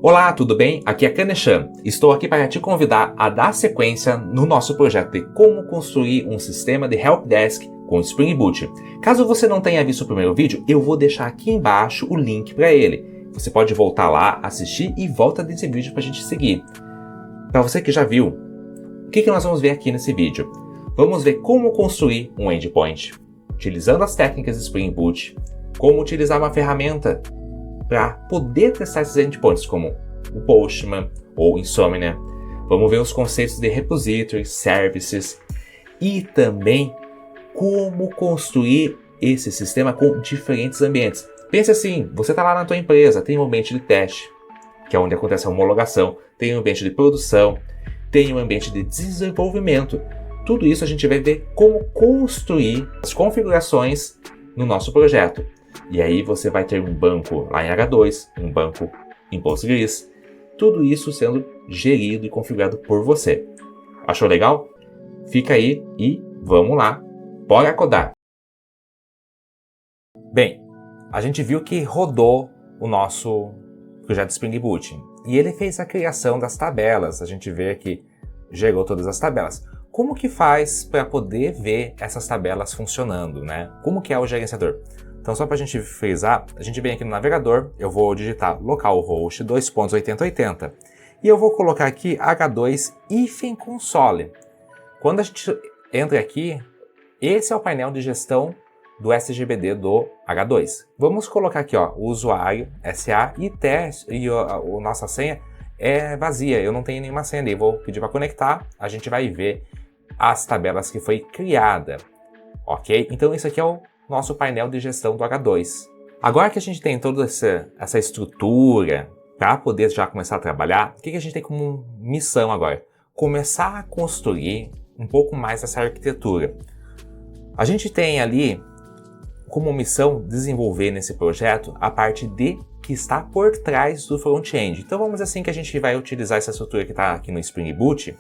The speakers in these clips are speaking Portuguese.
Olá, tudo bem? Aqui é Kanechan. Estou aqui para te convidar a dar sequência no nosso projeto de como construir um sistema de helpdesk com Spring Boot. Caso você não tenha visto o primeiro vídeo, eu vou deixar aqui embaixo o link para ele. Você pode voltar lá, assistir e volta desse vídeo para a gente seguir. Para você que já viu, o que nós vamos ver aqui nesse vídeo? Vamos ver como construir um endpoint, utilizando as técnicas de Spring Boot, como utilizar uma ferramenta para poder testar esses endpoints, como o Postman ou Insomnia. Vamos ver os conceitos de repository, services e também como construir esse sistema com diferentes ambientes. Pense assim, você está lá na tua empresa, tem um ambiente de teste, que é onde acontece a homologação, tem um ambiente de produção, tem um ambiente de desenvolvimento. Tudo isso a gente vai ver como construir as configurações no nosso projeto. E aí você vai ter um banco lá em H2, um banco em Postgres, tudo isso sendo gerido e configurado por você. Achou legal? Fica aí e vamos lá, bora codar! Bem, a gente viu que rodou o nosso projeto Spring Boot e ele fez a criação das tabelas. A gente vê que gerou todas as tabelas. Como que faz para poder ver essas tabelas funcionando, né? Como que é o gerenciador? Então, só para a gente frisar, a gente vem aqui no navegador, eu vou digitar localhost 2.8080 e eu vou colocar aqui h2-console. Quando a gente entra aqui, esse é o painel de gestão do SGBD do H2. Vamos colocar aqui, ó, o usuário, SA e teste, e a nossa senha é vazia, eu não tenho nenhuma senha ali, vou pedir para conectar, a gente vai ver as tabelas que foi criada, ok? Então isso aqui é o nosso painel de gestão do H2. Agora que a gente tem toda essa estrutura para poder já começar a trabalhar, o que a gente tem como missão agora? Começar a construir um pouco mais essa arquitetura. A gente tem ali como missão desenvolver nesse projeto a parte de que está por trás do front-end. Então vamos dizer assim que a gente vai utilizar essa estrutura que está aqui no Spring Boot,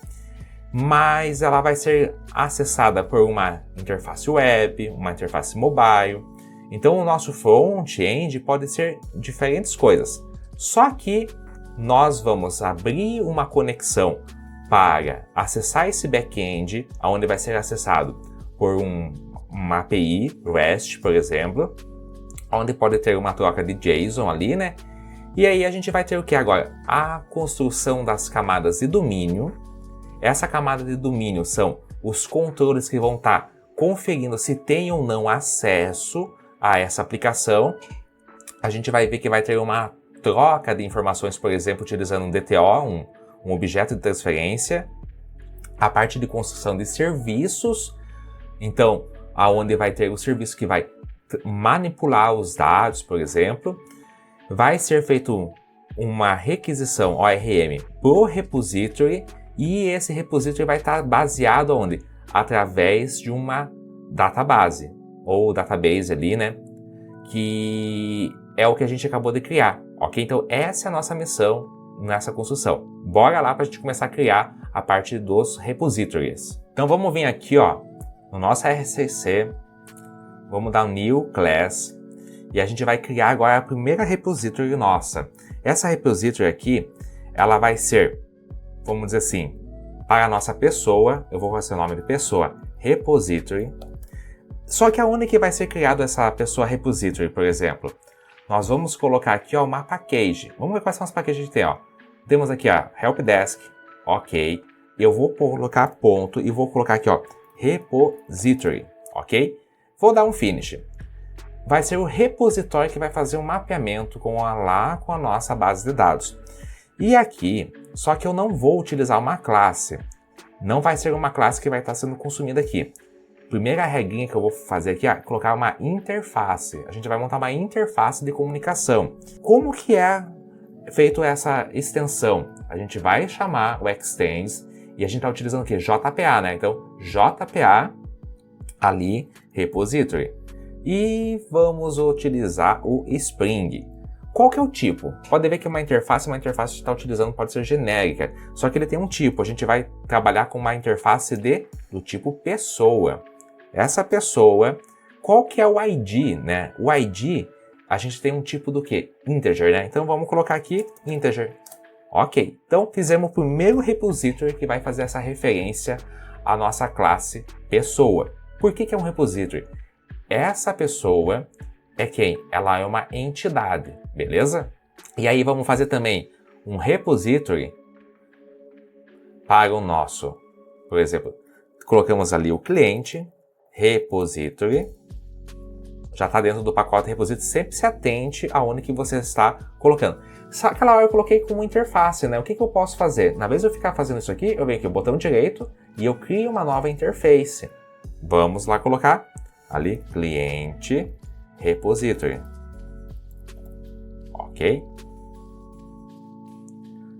mas ela vai ser acessada por uma interface web, uma interface mobile. Então o nosso front-end pode ser diferentes coisas. Só que nós vamos abrir uma conexão para acessar esse back-end, onde vai ser acessado por uma API REST, por exemplo, onde pode ter uma troca de JSON ali, né? E aí a gente vai ter o que agora? A construção das camadas de domínio. Essa camada de domínio são os controles que vão estar conferindo se tem ou não acesso a essa aplicação. A gente vai ver que vai ter uma troca de informações, por exemplo, utilizando um DTO, um objeto de transferência. A parte de construção de serviços, então, aonde vai ter o serviço que vai manipular os dados, por exemplo. Vai ser feito uma requisição ORM por repository. E esse repository vai estar baseado onde? Através de uma database, ou database ali, né? Que é o que a gente acabou de criar, ok? Então essa é a nossa missão nessa construção. Bora lá para a gente começar a criar a parte dos repositories. Então vamos vir aqui, ó, no nosso RCC, vamos dar um New Class, e a gente vai criar agora a primeira repository nossa. Essa repository aqui, ela vai ser, vamos dizer assim, para a nossa pessoa, eu vou fazer o nome de pessoa, repository. Só que aonde que vai ser criado essa pessoa repository, por exemplo? Nós vamos colocar aqui, ó, uma package. Vamos ver quais são as packages que a gente tem, ó. Temos aqui, ó, helpdesk, ok. Eu vou colocar ponto e vou colocar aqui, ó, repository, ok? Vou dar um finish. Vai ser o repositório que vai fazer um mapeamento com a nossa base de dados. E aqui, só que eu não vou utilizar uma classe. Não vai ser uma classe que vai estar sendo consumida aqui. Primeira regrinha que eu vou fazer aqui é colocar uma interface. A gente vai montar uma interface de comunicação. Como que é feito essa extensão? A gente vai chamar o extends e a gente está utilizando o quê? JPA, né? Então, JPA ali, repository. E vamos utilizar o Spring. Qual que é o tipo? Pode ver que uma interface que está utilizando pode ser genérica, só que ele tem um tipo. A gente vai trabalhar com uma interface do tipo pessoa. Essa pessoa, qual que é o ID, né? O ID, a gente tem um tipo do quê? Integer, né? Então vamos colocar aqui integer. Ok, então fizemos o primeiro repository que vai fazer essa referência à nossa classe pessoa. Por que é um repository? Essa pessoa é quem? Ela é uma entidade, beleza? E aí vamos fazer também um repository para o nosso, por exemplo, colocamos ali o cliente, repository, já está dentro do pacote repository, sempre se atente aonde que você está colocando. Só aquela hora eu coloquei como interface, né? O que eu posso fazer? Na vez de eu ficar fazendo isso aqui, eu venho aqui o botão direito e eu crio uma nova interface. Vamos lá colocar ali, cliente, repository. Ok?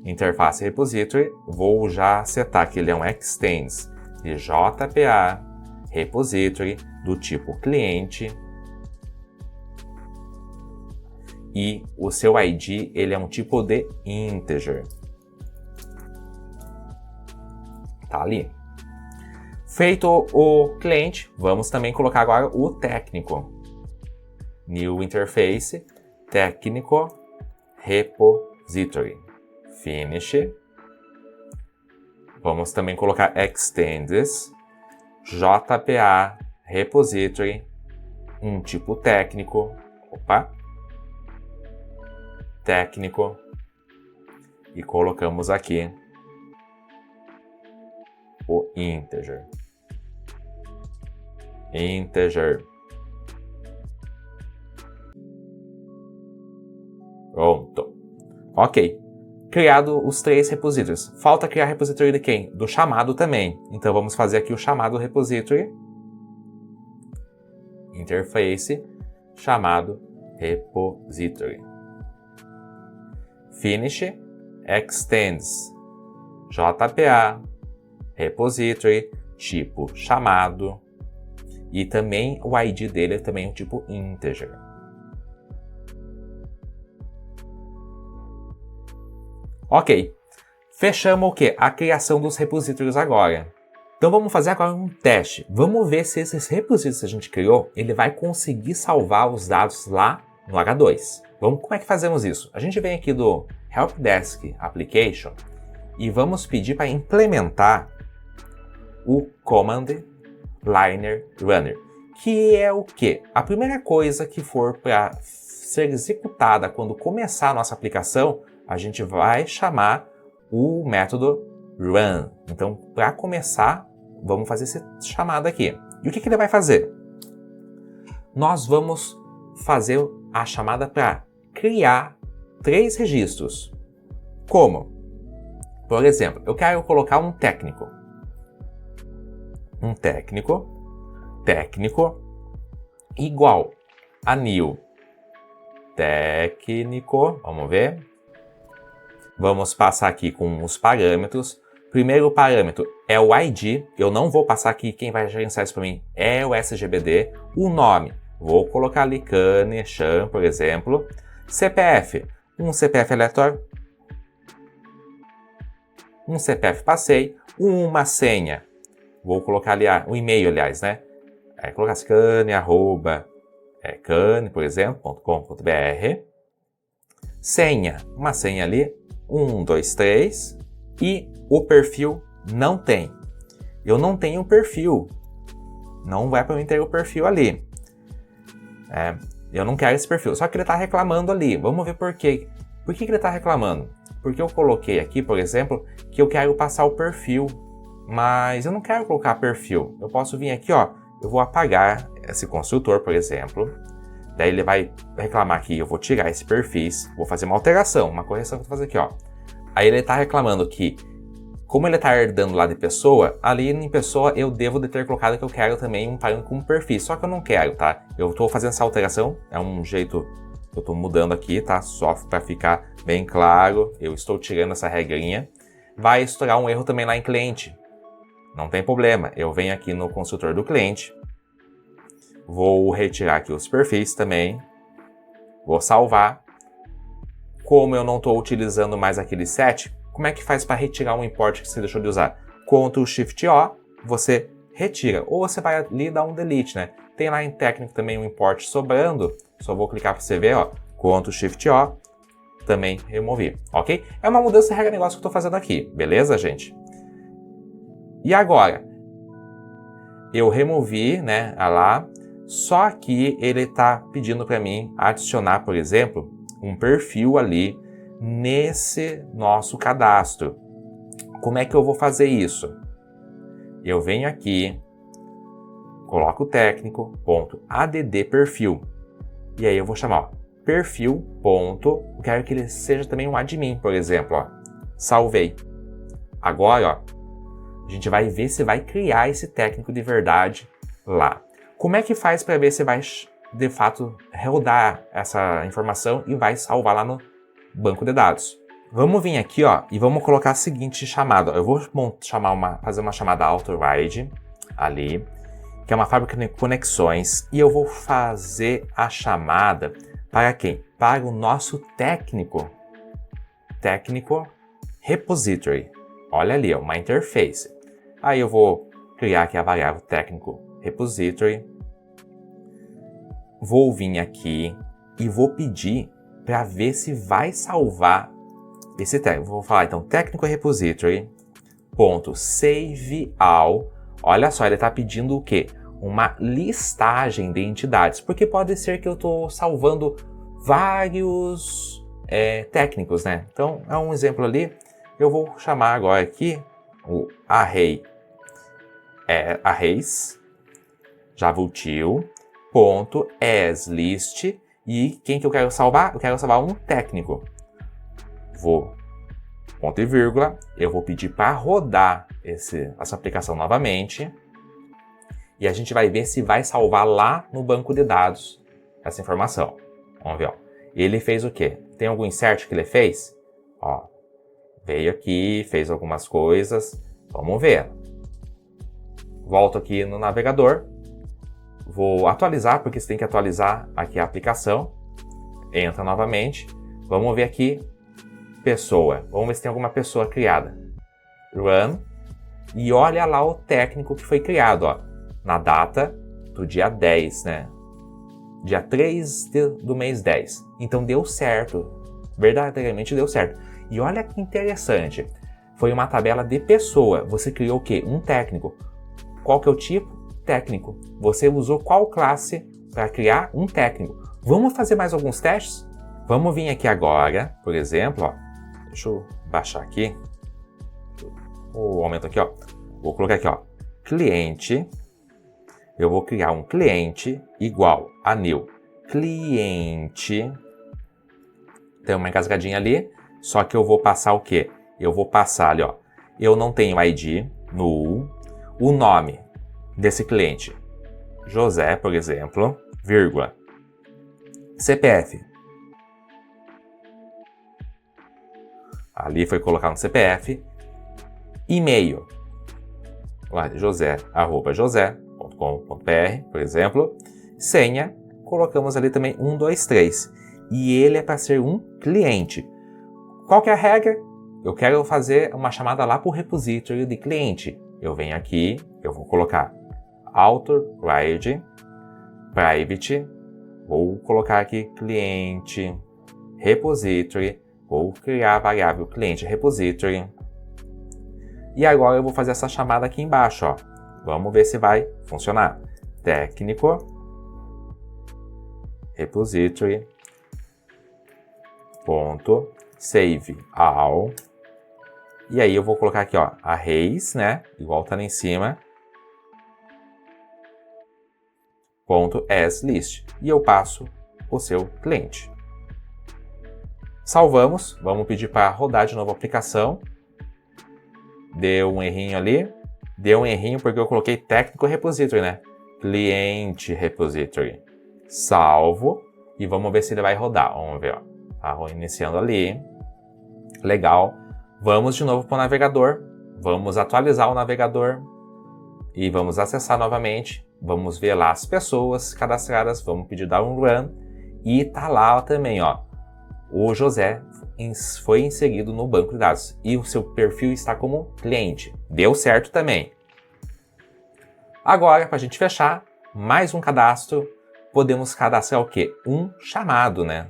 Interface repository, vou já setar que ele é um extends de JPA repository do tipo cliente. E o seu ID, ele é um tipo de integer. Tá ali. Feito o cliente, vamos também colocar agora o técnico. New interface, técnico, repository. Finish. Vamos também colocar extends, JPA, repository, um tipo técnico. Opa! Técnico e colocamos aqui o integer. Pronto. Ok. Criado os 3 repositórios. Falta criar repositório de quem? Do chamado também. Então vamos fazer aqui o chamado repository. Interface, chamado repository. Finish, extends, JPA, repository, tipo chamado, e também o ID dele é também um tipo integer. Ok, fechamos o quê? A criação dos repositórios agora. Então vamos fazer agora um teste. Vamos ver se esses repositórios que a gente criou, ele vai conseguir salvar os dados lá no H2. Como é que fazemos isso? A gente vem aqui do Helpdesk Application e vamos pedir para implementar o Command Liner Runner, que é o quê? A primeira coisa que for para ser executada quando começar a nossa aplicação, a gente vai chamar o método run. Então, para começar, vamos fazer esse chamado aqui. E o que ele vai fazer? Nós vamos fazer a chamada para criar 3 registros. Como? Por exemplo, eu quero colocar um técnico. Técnico igual a new técnico. Vamos ver. Vamos passar aqui com os parâmetros. Primeiro parâmetro é o ID. Eu não vou passar aqui, quem vai gerenciar isso para mim é o SGBD. O nome, vou colocar ali Kanechan, por exemplo. CPF, um CPF aleatório. Um CPF passei. Uma senha. Vou colocar ali o e-mail, aliás, né? Colocar cane, por exemplo, .com.br. Senha, uma senha ali. 1, 2, 3. E o perfil não tem. Eu não tenho um perfil. Não vai para mim ter o perfil ali. Eu não quero esse perfil. Só que ele está reclamando ali. Vamos ver por quê. Por que ele está reclamando? Porque eu coloquei aqui, por exemplo, que eu quero passar o perfil. Mas eu não quero colocar perfil. Eu posso vir aqui, ó. Eu vou apagar esse construtor, por exemplo. Daí ele vai reclamar aqui. Eu vou tirar esse perfis. Vou fazer uma alteração, uma correção que eu vou fazer aqui, ó. Aí ele está reclamando que, como ele está herdando lá de pessoa, ali em pessoa eu devo de ter colocado que eu quero também um parâmetro com perfil. Só que eu não quero, tá? Eu estou fazendo essa alteração. É um jeito que eu estou mudando aqui, tá? Só para ficar bem claro. Eu estou tirando essa regrinha. Vai estourar um erro também lá em cliente. Não tem problema, eu venho aqui no construtor do cliente, vou retirar aqui os perfis também, vou salvar. Como eu não estou utilizando mais aquele set, como é que faz para retirar um import que você deixou de usar? Ctrl Shift O, você retira, ou você vai ali e dá um delete, né? Tem lá em técnico também um import sobrando, só vou clicar para você ver, ó, Ctrl Shift O, também removi, ok? É uma mudança de regra negócio que eu estou fazendo aqui, beleza, gente? E agora, eu removi, né, lá, só que ele está pedindo para mim adicionar, por exemplo, um perfil ali nesse nosso cadastro. Como é que eu vou fazer isso? Eu venho aqui, coloco o técnico.add perfil. E aí eu vou chamar, ó, perfil. Eu quero que ele seja também um admin, por exemplo. Ó. Salvei. Agora, ó, a gente vai ver se vai criar esse técnico de verdade lá. Como é que faz para ver se vai, de fato, rodar essa informação e vai salvar lá no banco de dados? Vamos vir aqui, ó, e vamos colocar a seguinte chamada. Eu vou fazer uma chamada autoride ali, que é uma fábrica de conexões, e eu vou fazer a chamada para quem? Para o nosso técnico repository. Olha ali, ó, uma interface. Aí eu vou criar aqui a variável técnico repository. Vou vir aqui e vou pedir para ver se vai salvar esse técnico. Vou falar então técnico repository .save all. Olha só, ele está pedindo o quê? Uma listagem de entidades, porque pode ser que eu estou salvando vários técnicos, né? Então, é um exemplo ali. Eu vou chamar agora aqui o arrays javautil.asList, e quem que eu quero salvar? Eu quero salvar um técnico. Vou, ponto e vírgula, eu vou pedir para rodar essa aplicação novamente, e a gente vai ver se vai salvar lá no banco de dados essa informação. Vamos ver, ó. Ele fez o quê? Tem algum insert que ele fez? Ó, veio aqui, fez algumas coisas. Vamos ver. Volto aqui no navegador. Vou atualizar, porque você tem que atualizar aqui a aplicação. Entra novamente. Vamos ver aqui. Pessoa. Vamos ver se tem alguma pessoa criada. Run. E olha lá o técnico que foi criado, ó. Na data do dia 10, né? Dia 3 do mês 10. Então deu certo. Verdadeiramente deu certo. E olha que interessante. Foi uma tabela de pessoa. Você criou o quê? Um técnico. Qual que é o tipo? Técnico. Você usou qual classe para criar um técnico? Vamos fazer mais alguns testes? Vamos vir aqui agora, por exemplo, ó. Deixa eu baixar aqui. O aumento aqui, ó. Vou colocar aqui, ó. Cliente. Eu vou criar um cliente igual a new cliente. Tem uma engasgadinha ali. Só que eu vou passar o quê? Eu vou passar ali, ó. Eu não tenho ID, null. O nome desse cliente, José, por exemplo, vírgula. CPF. Ali foi colocar no CPF. E-mail. josé@josé.com.br, por exemplo. Senha. Colocamos ali também 123. E ele é para ser um cliente. Qual que é a regra? Eu quero fazer uma chamada lá para o repository de cliente. Eu venho aqui, eu vou colocar authoride private, vou colocar aqui cliente repository, vou criar a variável cliente repository. E agora eu vou fazer essa chamada aqui embaixo, ó. Vamos ver se vai funcionar. Técnico repository ponto save all. E aí eu vou colocar aqui, ó, arrays, né? Igual tá lá em cima. .asList. E eu passo o seu cliente. Salvamos. Vamos pedir para rodar de novo a aplicação. Deu um errinho ali. Deu um errinho porque eu coloquei técnico repository, né? Cliente repository. Salvo. E vamos ver se ele vai rodar. Vamos ver, ó. Tá iniciando ali. Legal. Vamos de novo para o navegador, vamos atualizar o navegador e vamos acessar novamente, vamos ver lá as pessoas cadastradas, vamos pedir dar um run e tá lá também, ó, o José foi inserido no banco de dados e o seu perfil está como cliente, deu certo também. Agora, para a gente fechar, mais um cadastro, podemos cadastrar o quê? Um chamado, né?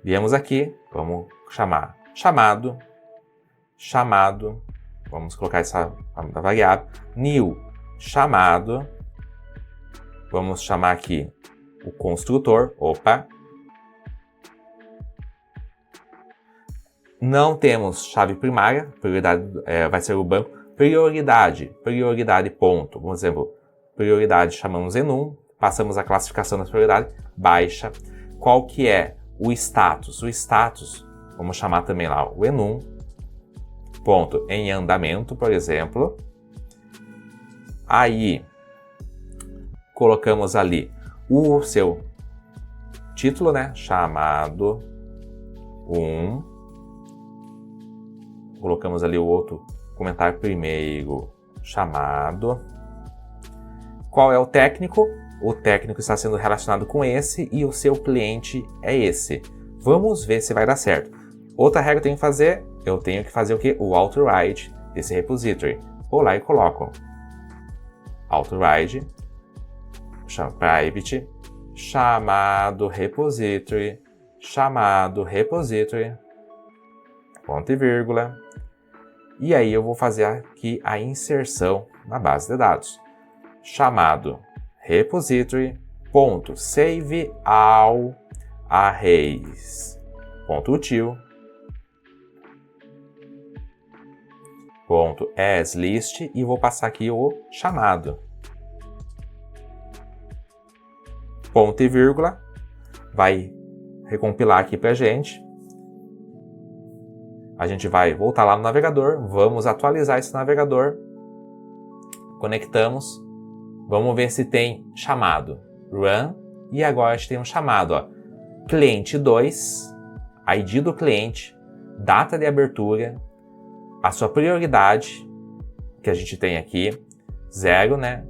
Viemos aqui, vamos chamar chamado, chamado, vamos colocar essa variável, new, chamado, vamos chamar aqui o construtor, opa, não temos chave primária, prioridade vai ser o banco, prioridade, ponto, por exemplo, prioridade chamamos enum, passamos a classificação das prioridades, baixa, qual que é o status? O status, vamos chamar também lá o enum, ponto, em andamento, por exemplo. Aí, colocamos ali o seu título, né? Chamado 1. Colocamos ali o outro comentário primeiro, chamado. Qual é o técnico? O técnico está sendo relacionado com esse e o seu cliente é esse. Vamos ver se vai dar certo. Outra regra que eu tenho que fazer o quê? O authoride desse repository. Vou lá e coloco authoride, private, chamado repository, ponto e vírgula. E aí eu vou fazer aqui a inserção na base de dados. Chamado repository, ponto, save all arrays, ponto util, ponto, as list, e vou passar aqui o chamado. Ponto e vírgula, vai recompilar aqui pra gente. A gente vai voltar lá no navegador, vamos atualizar esse navegador, conectamos, vamos ver se tem chamado, run, e agora a gente tem um chamado, ó, cliente 2, ID do cliente, data de abertura, a sua prioridade, que a gente tem aqui, 0, né,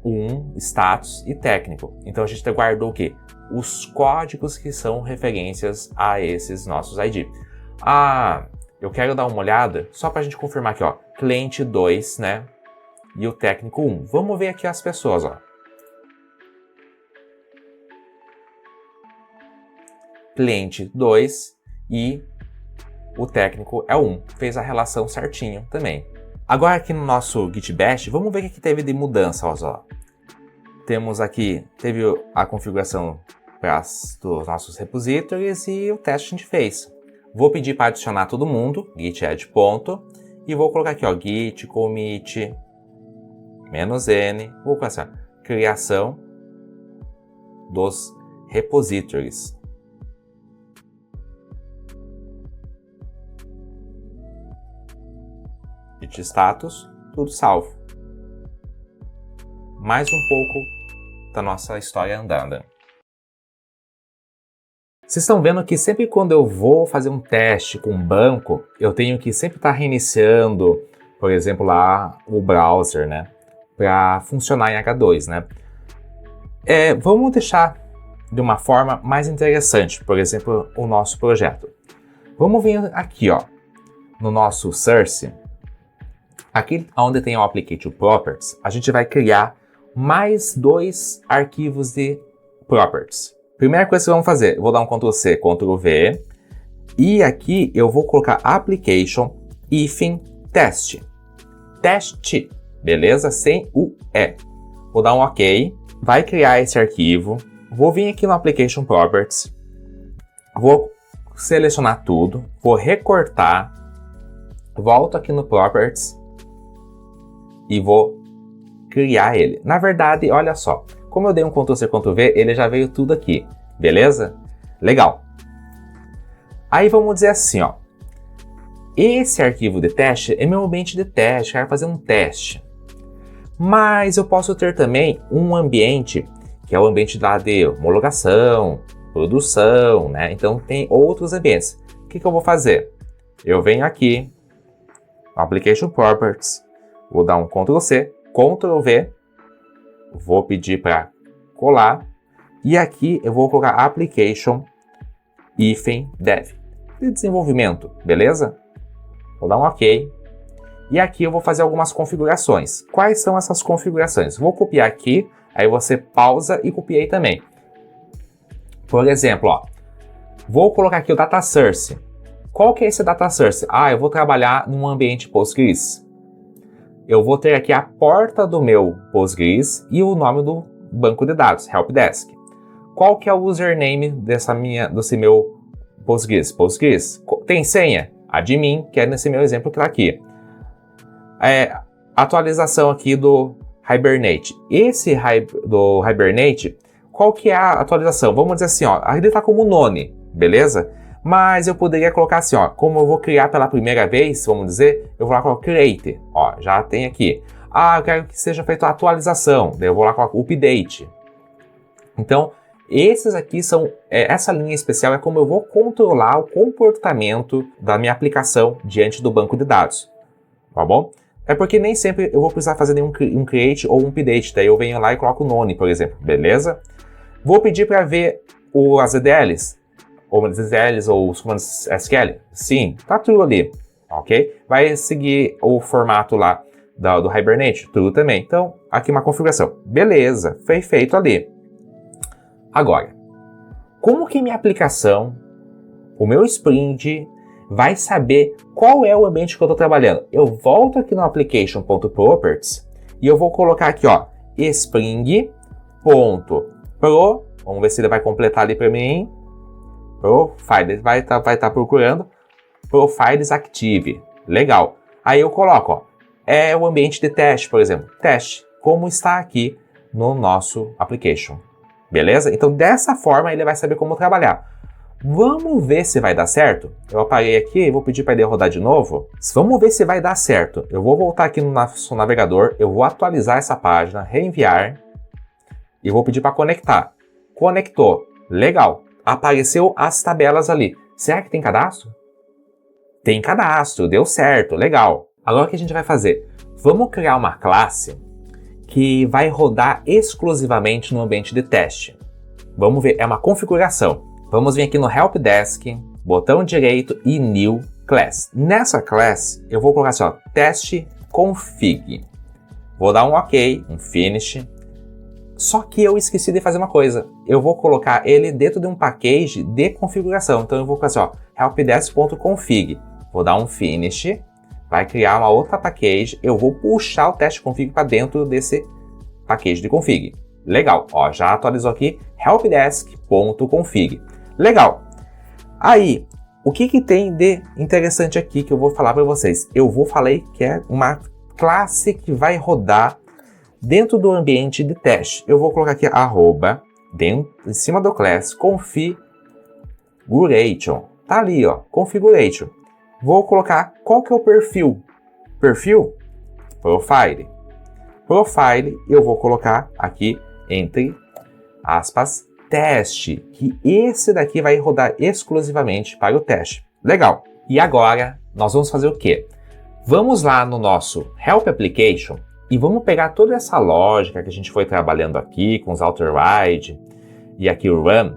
1, status e técnico. Então a gente guardou o quê? Os códigos que são referências a esses nossos ID. Ah, eu quero dar uma olhada, só para a gente confirmar aqui, ó, cliente 2, né, e o técnico 1. Vamos ver aqui as pessoas, ó. Cliente 2 e o técnico é 1. Fez a relação certinho também. Agora aqui no nosso Git Bash, vamos ver o que teve de mudança, ó. Temos aqui, teve a configuração dos nossos repositórios e o teste que a gente fez. Vou pedir para adicionar todo mundo, git add ponto, e vou colocar aqui, ó, git commit -n, vou colocar assim, ó, criação dos repositórios. Git status, tudo salvo. Mais um pouco da nossa história andando. Vocês estão vendo que sempre quando eu vou fazer um teste com um banco, eu tenho que sempre estar reiniciando, por exemplo, lá o browser, né? Para funcionar em H2, né? Vamos deixar de uma forma mais interessante, por exemplo, o nosso projeto. Vamos vir aqui, ó, no nosso source, aqui onde tem o Application Properties, a gente vai criar mais 2 arquivos de Properties. Primeira coisa que vamos fazer, eu vou dar um Ctrl+C, Ctrl+V, e aqui eu vou colocar Application hífen test. Teste, beleza? Sem o E. Vou dar um OK, vai criar esse arquivo, vou vir aqui no Application Properties, vou selecionar tudo, vou recortar, volto aqui no Properties e vou criar ele. Na verdade, olha só, como eu dei um Ctrl+C, Ctrl+V, ele já veio tudo aqui, beleza? Legal. Aí vamos dizer assim, ó, esse arquivo de teste é meu ambiente de teste, quero fazer um teste. Mas eu posso ter também um ambiente, que é o ambiente lá de homologação, produção, né? Então tem outros ambientes. O que eu vou fazer? Eu venho aqui, Application Properties, vou dar um Ctrl+C, Ctrl+V, vou pedir para colar, e aqui eu vou colocar Application hífen Dev, de desenvolvimento, beleza? Vou dar um OK. E aqui eu vou fazer algumas configurações. Quais são essas configurações? Vou copiar aqui, aí você pausa e copia aí também. Por exemplo, ó, vou colocar aqui o Data Source. Qual que é esse data source? Eu vou trabalhar num ambiente Postgres. Eu vou ter aqui a porta do meu Postgres e o nome do banco de dados, helpdesk. Qual que é o username desse meu Postgres? Postgres. Tem senha? Admin, que é nesse meu exemplo que está aqui. Atualização aqui do Hibernate. Esse do Hibernate, qual que é a atualização? Vamos dizer assim, ele está como none, beleza? Mas eu poderia colocar assim, como eu vou criar pela primeira vez, vamos dizer, eu vou lá colocar create, já tem aqui. Eu quero que seja feita a atualização, daí eu vou lá colocar update. Então, esses aqui são, essa linha especial é como eu vou controlar o comportamento da minha aplicação diante do banco de dados, tá bom? É porque nem sempre eu vou precisar fazer nenhum um create ou um update, daí eu venho lá e coloco none, por exemplo, beleza? Vou pedir para ver as EDLs, ou as EDLs ou os comandos SQL, sim, tá tudo ali, ok? Vai seguir o formato lá do Hibernate, tudo também. Então, aqui uma configuração, beleza, foi feito ali. Agora, como que minha aplicação, o meu Spring, vai saber qual é o ambiente que eu estou trabalhando? Eu volto aqui no application.properties e eu vou colocar aqui, spring.pro, vamos ver se ele vai completar ali para mim, profiles, vai estar procurando, profiles active, legal. Aí eu coloco, é o ambiente de teste, por exemplo, teste, como está aqui no nosso application. Beleza? Então, dessa forma, ele vai saber como trabalhar. Vamos ver se vai dar certo? Eu apaguei aqui e vou pedir para ele rodar de novo. Vamos ver se vai dar certo. Eu vou voltar aqui no nosso navegador, eu vou atualizar essa página, reenviar e vou pedir para conectar. Conectou. Legal. Apareceu as tabelas ali. Será que tem cadastro? Tem cadastro. Deu certo. Legal. Agora o que a gente vai fazer? Vamos criar uma classe que vai rodar exclusivamente no ambiente de teste. Vamos ver, é uma configuração. Vamos vir aqui no Helpdesk, botão direito e New Class. Nessa class, eu vou colocar assim, teste config. Vou dar um OK, um finish. Só que eu esqueci de fazer uma coisa. Eu vou colocar ele dentro de um package de configuração. Então eu vou colocar assim, helpdesk.config. Vou dar um finish. Vai criar uma outra package, eu vou puxar o teste config para dentro desse package de config. Legal, já atualizou aqui, helpdesk.config. Legal. Aí, o que tem de interessante aqui que eu vou falar para vocês? Eu vou falar que é uma classe que vai rodar dentro do ambiente de teste. Eu vou colocar aqui em cima do class, configuration. Tá ali, configuration. Vou colocar qual que é o perfil. Perfil? Profile. Profile, eu vou colocar aqui, entre aspas, teste. Que esse daqui vai rodar exclusivamente para o teste. Legal. E agora, nós vamos fazer o quê? Vamos lá no nosso Help Application e vamos pegar toda essa lógica que a gente foi trabalhando aqui, com os auto-ride e aqui o run,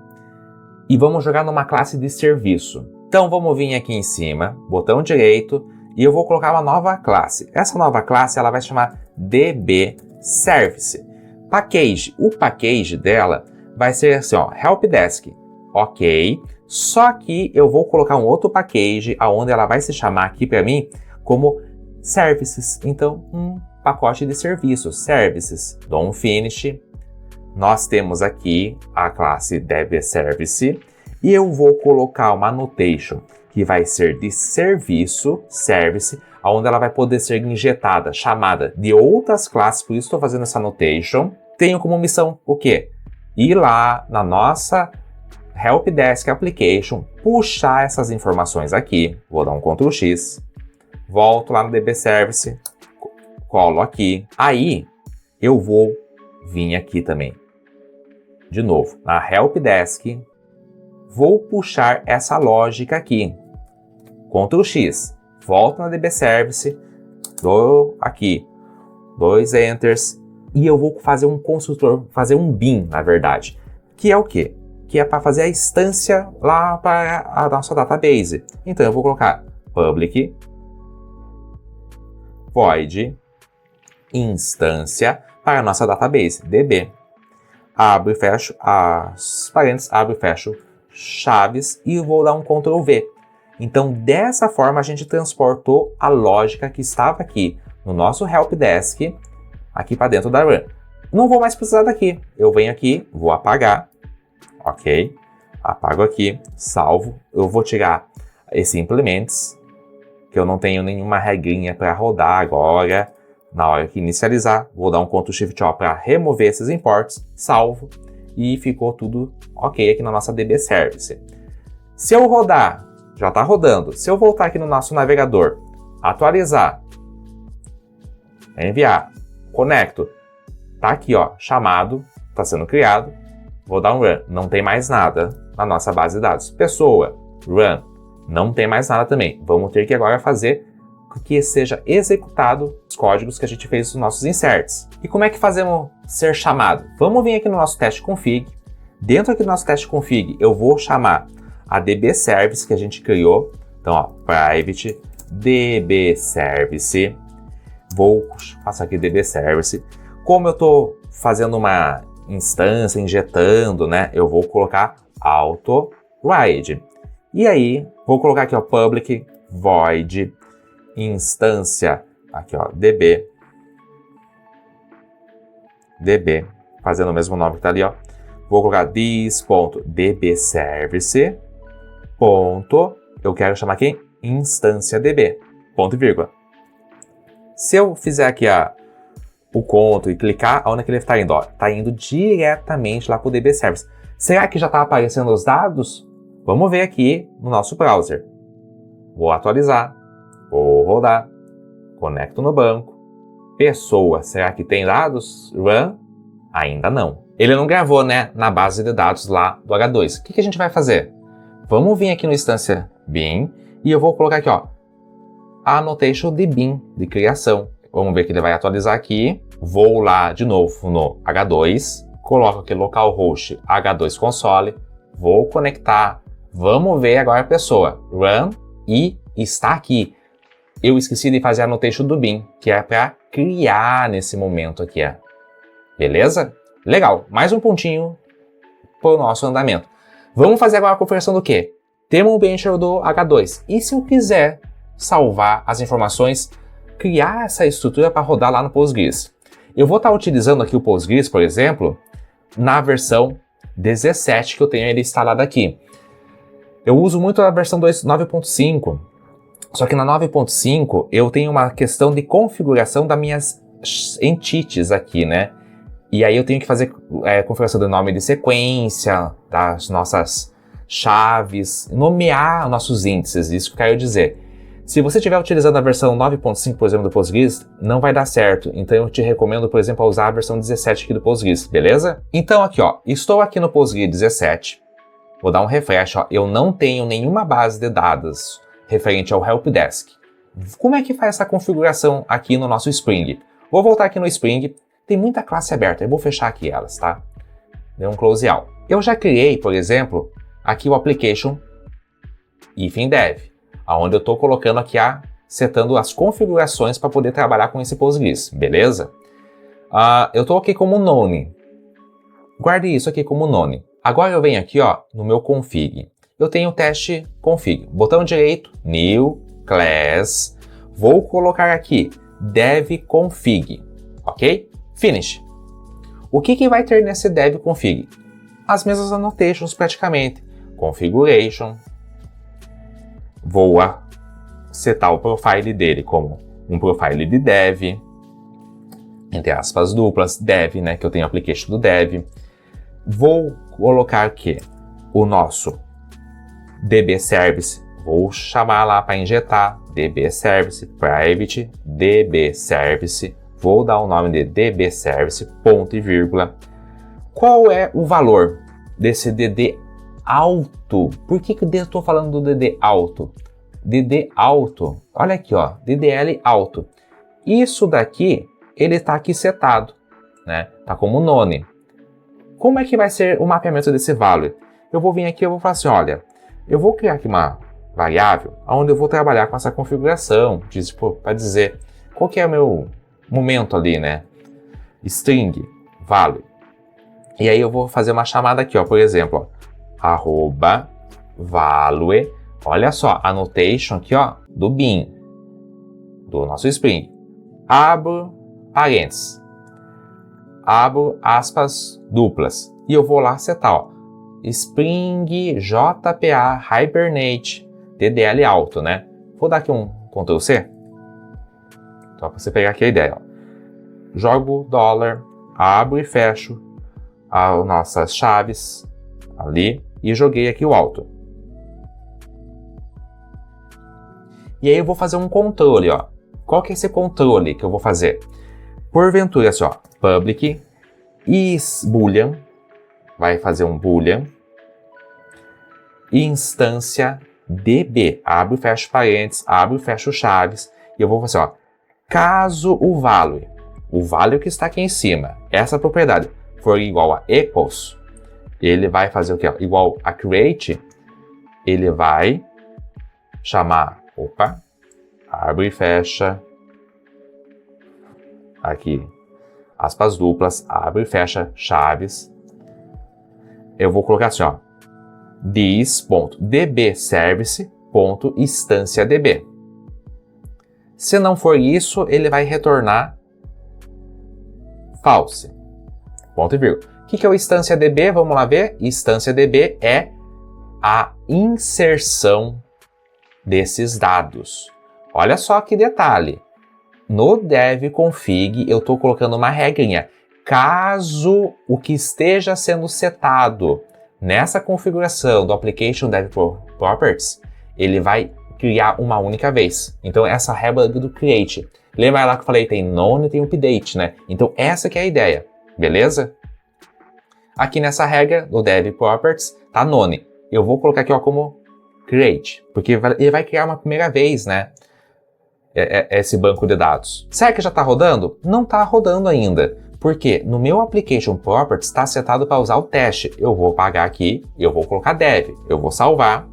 e vamos jogar numa classe de serviço. Então vamos vir aqui em cima, botão direito, e eu vou colocar uma nova classe. Essa nova classe ela vai se chamar DB Service. Package. O package dela vai ser assim, Helpdesk. Ok. Só que eu vou colocar um outro package, onde ela vai se chamar aqui para mim como Services. Então, um pacote de serviços. Services. Dou um finish. Nós temos aqui a classe DB Service. E eu vou colocar uma annotation que vai ser de serviço, service, onde ela vai poder ser injetada, chamada de outras classes, por isso estou fazendo essa annotation. Tenho como missão o quê? Ir lá na nossa Helpdesk Application, puxar essas informações aqui, vou dar um Ctrl X, volto lá no DB Service, colo aqui, aí eu vou vir aqui também, de novo, na Helpdesk, vou puxar essa lógica aqui. Ctrl X. Volto na DB Service. Dou aqui 2 Enters. E eu vou fazer um construtor, fazer um bin, na verdade. Que é o quê? Que é para fazer a instância lá para a nossa database. Então eu vou colocar public void instância para a nossa database, DB. Abro e fecho as parênteses, abro e fecho chaves e vou dar um Ctrl V. Então, dessa forma, a gente transportou a lógica que estava aqui no nosso helpdesk, aqui para dentro da run. Não vou mais precisar daqui. Eu venho aqui, vou apagar, ok? Apago aqui, salvo. Eu vou tirar esse implements, que eu não tenho nenhuma regrinha para rodar agora. Na hora que inicializar, vou dar um Ctrl+Shift+O para remover esses imports, salvo, e ficou tudo ok aqui na nossa DB Service. Se eu rodar, já está rodando. Se eu voltar aqui no nosso navegador, atualizar, enviar, conecto, tá aqui, ó, chamado, está sendo criado, vou dar um run, não tem mais nada na nossa base de dados. Pessoa, run, não tem mais nada também. Vamos ter que agora fazer que seja executado os códigos que a gente fez nos nossos inserts. E como é que fazemos ser chamado? Vamos vir aqui no nosso teste config. Dentro aqui do nosso teste config, eu vou chamar a DB Service que a gente criou. Então, ó, private DB Service. Vou passar aqui DB Service. Como eu estou fazendo uma instância, injetando, né? Eu vou colocar auto ride. E aí, vou colocar aqui, ó, public void instância, aqui, ó, DB, fazendo o mesmo nome que tá ali, ó. Vou colocar this.dbService, ponto, eu quero chamar aqui instância DB, ponto e vírgula. Se eu fizer aqui o conto e clicar, aonde é que ele está indo? Ó, tá indo diretamente lá para o DB Service. Será que já está aparecendo os dados? Vamos ver aqui no nosso browser. Vou atualizar, vou rodar, conecto no banco. Pessoa, será que tem dados? Run? Ainda não. Ele não gravou, né, na base de dados lá do H2. O que a gente vai fazer? Vamos vir aqui no instância bin e eu vou colocar aqui, ó, a annotation de bin, de criação. Vamos ver que ele vai atualizar aqui. Vou lá de novo no H2, coloco aqui localhost H2 console, vou conectar. Vamos ver agora a pessoa. Run e está aqui. Eu esqueci de fazer a annotation do bin, que é para criar nesse momento aqui. Beleza? Legal. Mais um pontinho para o nosso andamento. Vamos fazer agora a configuração do quê? Temos um bencher do H2. E se eu quiser salvar as informações, criar essa estrutura para rodar lá no Postgres? Eu vou estar utilizando aqui o Postgres, por exemplo, na versão 17 que eu tenho ele instalado aqui. Eu uso muito a versão 9.5, só que na 9.5 eu tenho uma questão de configuração das minhas entities aqui, né? E aí eu tenho que fazer configuração do nome de sequência, das nossas chaves, nomear nossos índices, isso que eu quero dizer. Se você estiver utilizando a versão 9.5, por exemplo, do Postgres, não vai dar certo. Então eu te recomendo, por exemplo, a usar a versão 17 aqui do Postgres, beleza? Então aqui, ó, estou aqui no Postgres 17. Vou dar um refresh, ó. Eu não tenho nenhuma base de dados referente ao helpdesk. Como é que faz essa configuração aqui no nosso Spring? Vou voltar aqui no Spring. Tem muita classe aberta. Eu vou fechar aqui elas, tá? Dê um close all. Eu já criei, por exemplo, aqui o application if_dev, onde eu estou colocando aqui setando as configurações para poder trabalhar com esse Postgres, beleza? Eu estou aqui como none. Guarde isso aqui como none. Agora eu venho aqui, ó, no meu config. Eu tenho o teste config. Botão direito, new, class. Vou colocar aqui dev config, ok? Finish. O que vai ter nesse dev config? As mesmas annotations praticamente. Configuration. Vou setar o profile dele como um profile de dev, entre aspas duplas, dev, né, que eu tenho application do dev. Vou colocar aqui o nosso DB Service, vou chamar lá para injetar DB Service, private DB Service, vou dar o nome de DB Service, ponto e vírgula. Qual é o valor desse DD alto? Por que eu estou falando do DD alto? DD alto, olha aqui, ó, DDL alto. Isso daqui, ele está aqui setado, né? Tá como none. Como é que vai ser o mapeamento desse value? Eu vou vir aqui e vou falar assim, olha, eu vou criar aqui uma variável onde eu vou trabalhar com essa configuração, para dizer qual que é o meu momento ali, né? String, value. E aí eu vou fazer uma chamada aqui, ó, por exemplo, ó, arroba value, Olha só, annotation aqui, ó, do bin, do nosso Spring. Abro parênteses. Abro aspas duplas. E eu vou lá setar, ó. Spring JPA Hibernate DDL alto, né? Vou dar aqui um Ctrl C. Só para você pegar aqui a ideia, ó. Jogo dólar, abro e fecho as nossas chaves ali e joguei aqui o alto. E aí eu vou fazer um controle, ó. Qual que é esse controle que eu vou fazer? Porventura, assim, ó, public is boolean, vai fazer um boolean, instância db, abre e fecha parênteses, abre e fecha chaves, e eu vou fazer, ó, caso o value que está aqui em cima, essa propriedade, for igual a equals, ele vai fazer o quê? Ó? Igual a create, ele vai chamar, abre e fecha, aqui, aspas duplas, abre e fecha chaves. Eu vou colocar assim, ó, this.dbService.instanciaDB. Se não for isso, ele vai retornar false. Ponto e vírgula. O que é o instanciaDB? Vamos lá ver. InstanciaDB é a inserção desses dados. Olha só que detalhe. No dev-config, eu estou colocando uma regrinha. Caso o que esteja sendo setado nessa configuração do Application Dev Properties, ele vai criar uma única vez. Então, essa regra do create. Lembra lá que eu falei, tem none e tem update, né? Então, essa que é a ideia, beleza? Aqui nessa regra do Dev Properties, tá none. Eu vou colocar aqui, ó, como create, porque ele vai criar uma primeira vez, né? Esse banco de dados. Será que já está rodando? Não está rodando ainda. Porque no meu Application Properties está setado para usar o teste. Eu vou apagar aqui, eu vou colocar dev, eu vou salvar.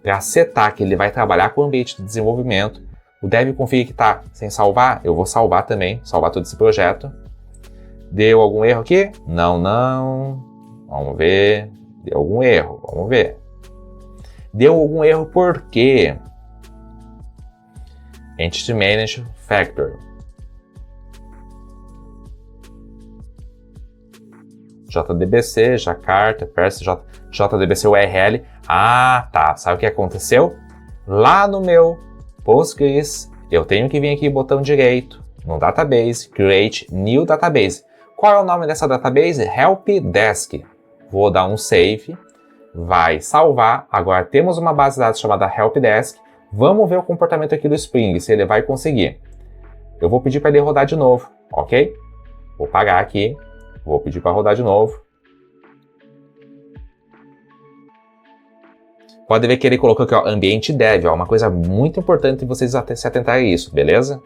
Para setar que ele vai trabalhar com o ambiente de desenvolvimento. O dev config que está sem salvar, eu vou salvar também, salvar todo esse projeto. Deu algum erro aqui? Não. Vamos ver. Deu algum erro, vamos ver. Deu algum erro por quê? Entity Manage Factor. JDBC, Jakarta, JDBC URL. Ah, tá. Sabe o que aconteceu? Lá no meu Postgres, eu tenho que vir aqui botão direito, no Database, Create New Database. Qual é o nome dessa database? Helpdesk. Vou dar um save, vai salvar. Agora temos uma base de dados chamada Helpdesk. Vamos ver o comportamento aqui do Spring, se ele vai conseguir. Eu vou pedir para ele rodar de novo, ok? Vou pagar aqui, vou pedir para rodar de novo. Pode ver que ele colocou aqui, ó, ambiente dev, ó, uma coisa muito importante vocês se atentarem a isso, beleza?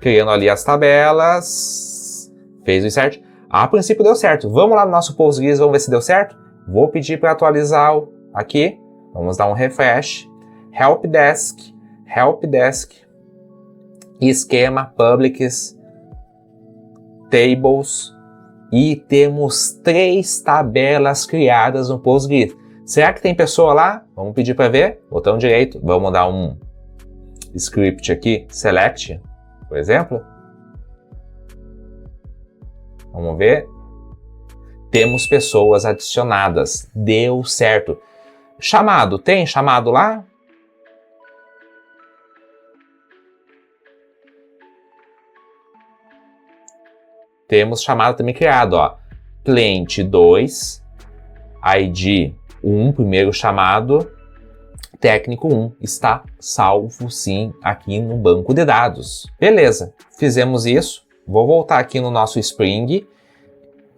Criando ali as tabelas, fez o certo. A princípio deu certo. Vamos lá no nosso Postgres, vamos ver se deu certo? Vou pedir para atualizar aqui, vamos dar um refresh. Helpdesk, esquema, publics, tables, e temos 3 tabelas criadas no Postgres. Será que tem pessoa lá? Vamos pedir para ver. Botão direito, vamos dar um script aqui, select, por exemplo. Vamos ver. Temos pessoas adicionadas. Deu certo. Chamado, tem chamado lá? Temos chamado também criado, ó. Cliente 2, ID 1, primeiro chamado, técnico 1, está salvo sim aqui no banco de dados. Beleza, fizemos isso. Vou voltar aqui no nosso Spring.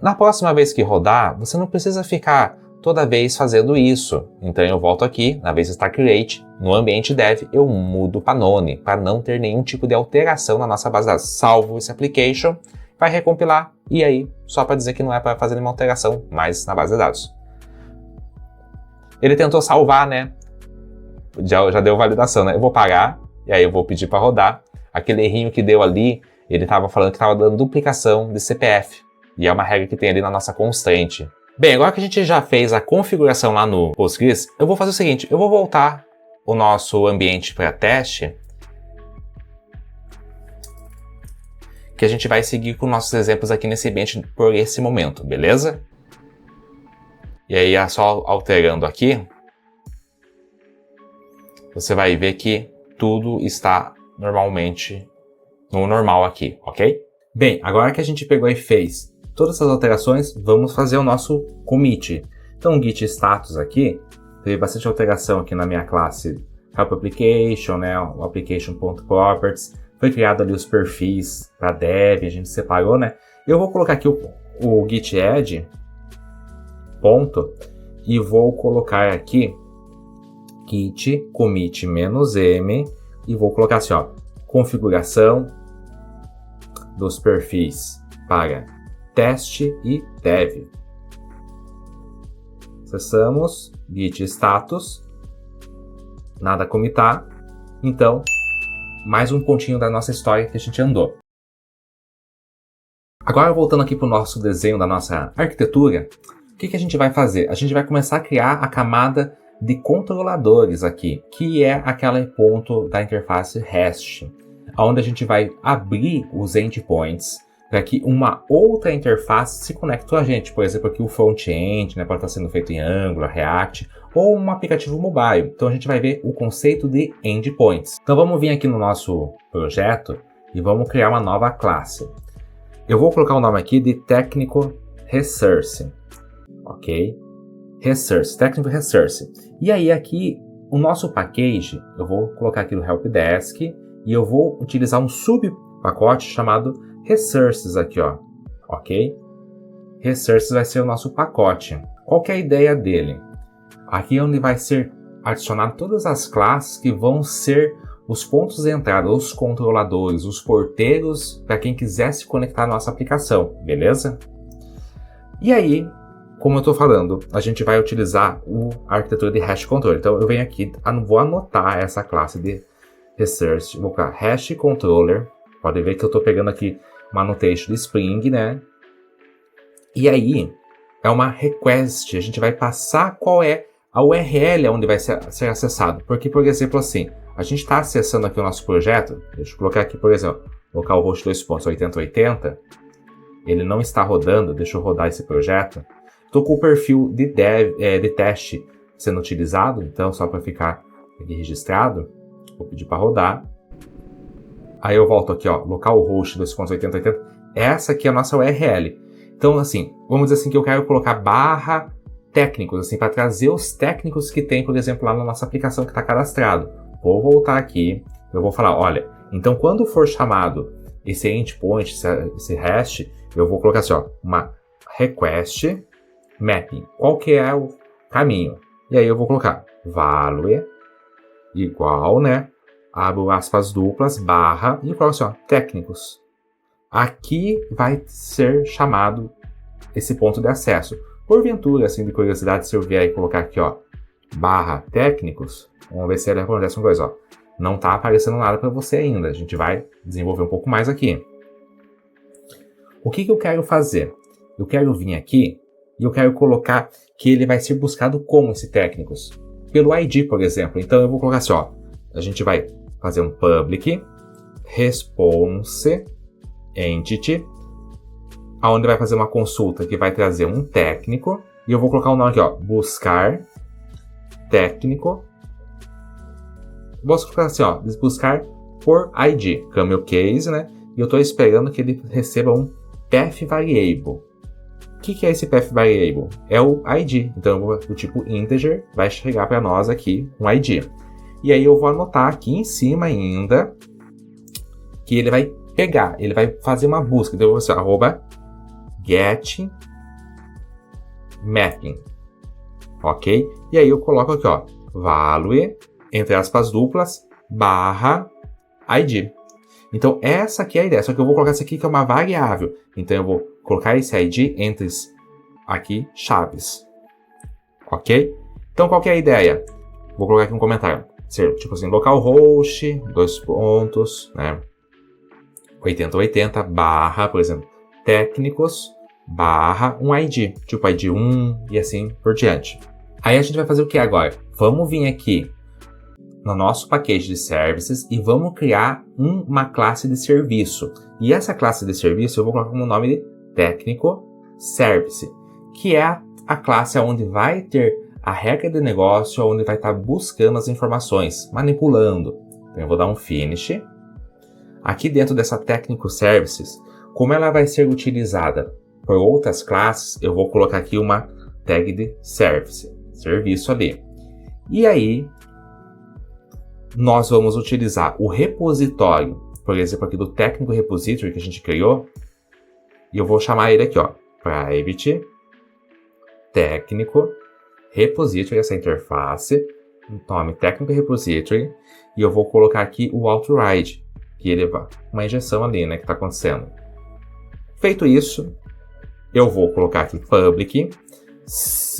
Na próxima vez que rodar, você não precisa ficar toda vez fazendo isso. Então eu volto aqui, na vez de estar create, no ambiente dev, eu mudo para none, para não ter nenhum tipo de alteração na nossa base de dados. Salvo esse application, vai recompilar, e aí, só para dizer que não é para fazer nenhuma alteração mais na base de dados. Ele tentou salvar, né? Já deu validação, né? Eu vou parar, e aí eu vou pedir para rodar. Aquele errinho que deu ali, ele estava falando que estava dando duplicação de CPF. E é uma regra que tem ali na nossa constraint. Bem, agora que a gente já fez a configuração lá no Postgres, eu vou fazer o seguinte, eu vou voltar o nosso ambiente para teste, que a gente vai seguir com nossos exemplos aqui nesse ambiente por esse momento, beleza? E aí, só alterando aqui, você vai ver que tudo está normalmente no normal aqui, ok? Bem, agora que a gente pegou e fez todas essas alterações, vamos fazer o nosso commit. Então, o git status aqui, teve bastante alteração aqui na minha classe help application, né, o application.properties, foi criado ali os perfis para dev, a gente separou, né? Eu vou colocar aqui o git add, ponto, e vou colocar aqui git commit -m, e vou colocar assim, ó, configuração dos perfis para teste e dev. Acessamos git status, nada commitar, então mais um pontinho da nossa história que a gente andou. Agora voltando aqui para o nosso desenho da nossa arquitetura, o que a gente vai fazer? A gente vai começar a criar a camada de controladores aqui, que é aquele ponto da interface REST, onde a gente vai abrir os endpoints para que uma outra interface se conecte com a gente. Por exemplo, aqui o front-end, né, pode estar sendo feito em Angular, React, ou um aplicativo mobile. Então a gente vai ver o conceito de endpoints. Então vamos vir aqui no nosso projeto e vamos criar uma nova classe. Eu vou colocar o nome aqui de Technical Resource, ok? Resource, Technical Resource. E aí aqui, o nosso package, eu vou colocar aqui no helpdesk e eu vou utilizar um subpacote chamado Resources aqui, ó, ok? Resources vai ser o nosso pacote. Qual que é a ideia dele? Aqui é onde vai ser adicionado todas as classes que vão ser os pontos de entrada, os controladores, os porteiros para quem quiser se conectar à nossa aplicação, beleza? E aí, como eu estou falando, a gente vai utilizar a arquitetura de hash controller. Então eu venho aqui, vou anotar essa classe de resource, vou colocar hash controller. Pode ver que eu estou pegando aqui uma annotation de Spring, né? E aí é uma request. A gente vai passar qual é a URL onde vai ser acessado. Porque, por exemplo, assim, a gente está acessando aqui o nosso projeto. Deixa eu colocar aqui, por exemplo, localhost 2.8080. Ele não está rodando. Deixa eu rodar esse projeto. Estou com o perfil de teste sendo utilizado. Então, só para ficar aqui registrado, vou pedir para rodar. Aí eu volto aqui, ó, localhost 2.8080. Essa aqui é a nossa URL. Então, assim, vamos dizer assim que eu quero colocar barra técnicos, assim, para trazer os técnicos que tem, por exemplo, lá na nossa aplicação que está cadastrado. Vou voltar aqui, eu vou falar, olha, então quando for chamado esse endpoint, esse REST, eu vou colocar assim, ó, uma request mapping. Qual que é o caminho? E aí eu vou colocar value igual, né? Abro aspas duplas, barra, e coloco assim, ó, técnicos. Aqui vai ser chamado esse ponto de acesso. Porventura, assim, de curiosidade, se eu vier e colocar aqui, ó, barra técnicos, vamos ver se ele acontece uma coisa, ó. Não está aparecendo nada para você ainda. A gente vai desenvolver um pouco mais aqui. O que eu quero fazer? Eu quero vir aqui e eu quero colocar que ele vai ser buscado como esse técnicos. Pelo ID, por exemplo. Então eu vou colocar assim, ó. A gente vai fazer um public response entity, onde vai fazer uma consulta que vai trazer um técnico. E eu vou colocar o nome aqui, ó. Buscar técnico. Vou colocar assim, ó. Buscar por ID. Camel case, né? E eu estou esperando que ele receba um path variable. O que é esse path variable? É o ID. Então, o tipo integer vai chegar para nós aqui um ID. E aí eu vou anotar aqui em cima ainda que ele vai pegar, ele vai fazer uma busca. Então eu vou dizer, arroba get mapping. Ok? E aí eu coloco aqui, ó, value, entre aspas duplas, barra ID. Então essa aqui é a ideia, só que eu vou colocar isso aqui que é uma variável. Então eu vou colocar esse ID entre aqui chaves. Ok? Então qual que é a ideia? Vou colocar aqui um comentário. Ser, tipo assim, localhost, 2 pontos, né? 8080 barra, por exemplo, técnicos, barra um ID, tipo ID 1 e assim por diante. Aí a gente vai fazer o que agora? Vamos vir aqui no nosso package de services e vamos criar uma classe de serviço. E essa classe de serviço eu vou colocar como nome de técnico service, que é a classe onde vai ter a regra de negócio, onde vai estar buscando as informações, manipulando. Então eu vou dar um finish. Aqui dentro dessa técnico services, como ela vai ser utilizada por outras classes, eu vou colocar aqui uma tag de service, serviço ali. E aí, nós vamos utilizar o repositório, por exemplo, aqui do técnico repository que a gente criou, e eu vou chamar ele aqui, ó, private técnico repository, essa interface, nome técnico repository, e eu vou colocar aqui o autoride, que ele vai, uma injeção ali, né, que está acontecendo. Feito isso, eu vou colocar aqui public.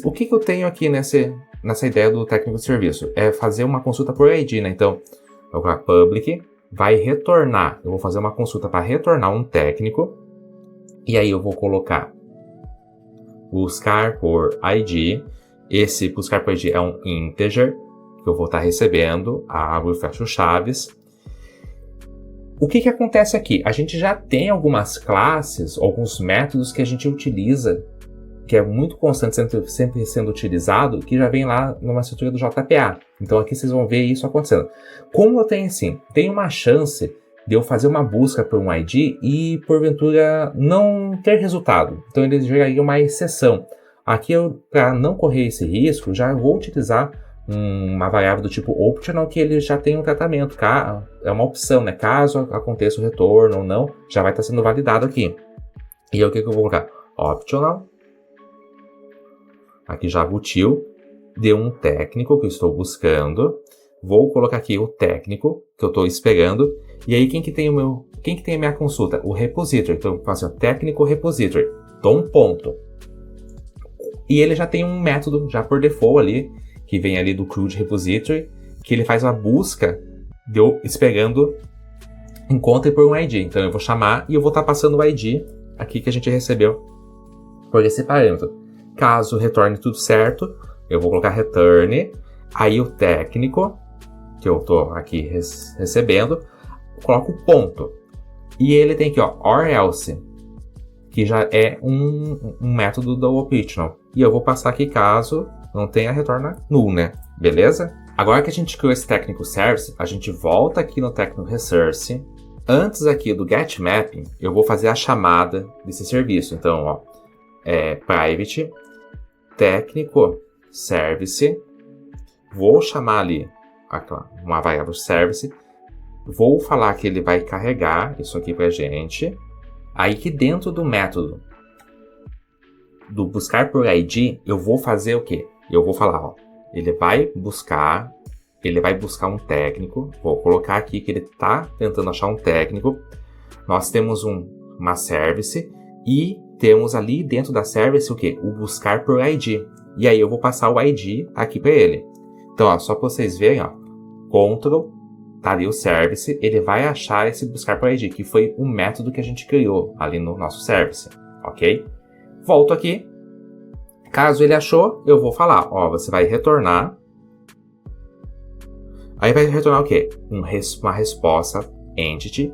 O que eu tenho aqui nessa ideia do técnico de serviço? É fazer uma consulta por ID, né? Então, eu vou colocar public, vai retornar. Eu vou fazer uma consulta para retornar um técnico. E aí eu vou colocar buscar por ID. Esse buscar por ID é um integer que eu vou estar recebendo. Abro e fecho chaves. O que acontece aqui? A gente já tem algumas classes, alguns métodos que a gente utiliza, que é muito constante, sempre sendo utilizado, que já vem lá numa estrutura do JPA. Então aqui vocês vão ver isso acontecendo. Como eu tenho assim, tem uma chance de eu fazer uma busca por um ID e porventura não ter resultado. Então ele geraria uma exceção. Aqui para não correr esse risco, já vou utilizar uma variável do tipo optional que ele já tem um tratamento, é uma opção, né? Caso aconteça o retorno ou não, já vai estar sendo validado aqui. E aí o que eu vou colocar? Optional. Aqui já util de um técnico que eu estou buscando. Vou colocar aqui o técnico que eu estou esperando. E aí quem que tem a minha consulta? O repository. Então eu faço técnico repository. Dou um ponto. E ele já tem um método já por default ali, que vem ali do CRUD repository, que ele faz uma busca de eu esperando encontre por um ID. Então eu vou chamar e eu vou estar passando o ID aqui que a gente recebeu por esse parâmetro. Caso retorne tudo certo, eu vou colocar return, aí o técnico, que eu estou aqui recebendo, coloco o ponto. E ele tem aqui, ó, or else, que já é um método do optional. E eu vou passar aqui caso não tenha retorna null, né? Beleza? Agora que a gente criou esse técnico service, a gente volta aqui no técnico resource. Antes aqui do get mapping, eu vou fazer a chamada desse serviço. Então, ó, private técnico service. Vou chamar ali uma variável service. Vou falar que ele vai carregar isso aqui pra gente. Aí que dentro do método do buscar por ID, eu vou fazer o quê? Eu vou falar, ó, ele vai buscar um técnico. Vou colocar aqui que ele está tentando achar um técnico. Nós temos uma service e temos ali dentro da service o quê? O buscar por ID. E aí eu vou passar o ID aqui para ele. Então, ó, só para vocês verem, ó, Ctrl, tá ali o service, ele vai achar esse buscar por ID, que foi o método que a gente criou ali no nosso service, ok? Volto aqui. Caso ele achou, eu vou falar, ó, você vai retornar. Aí vai retornar o quê? Uma resposta entity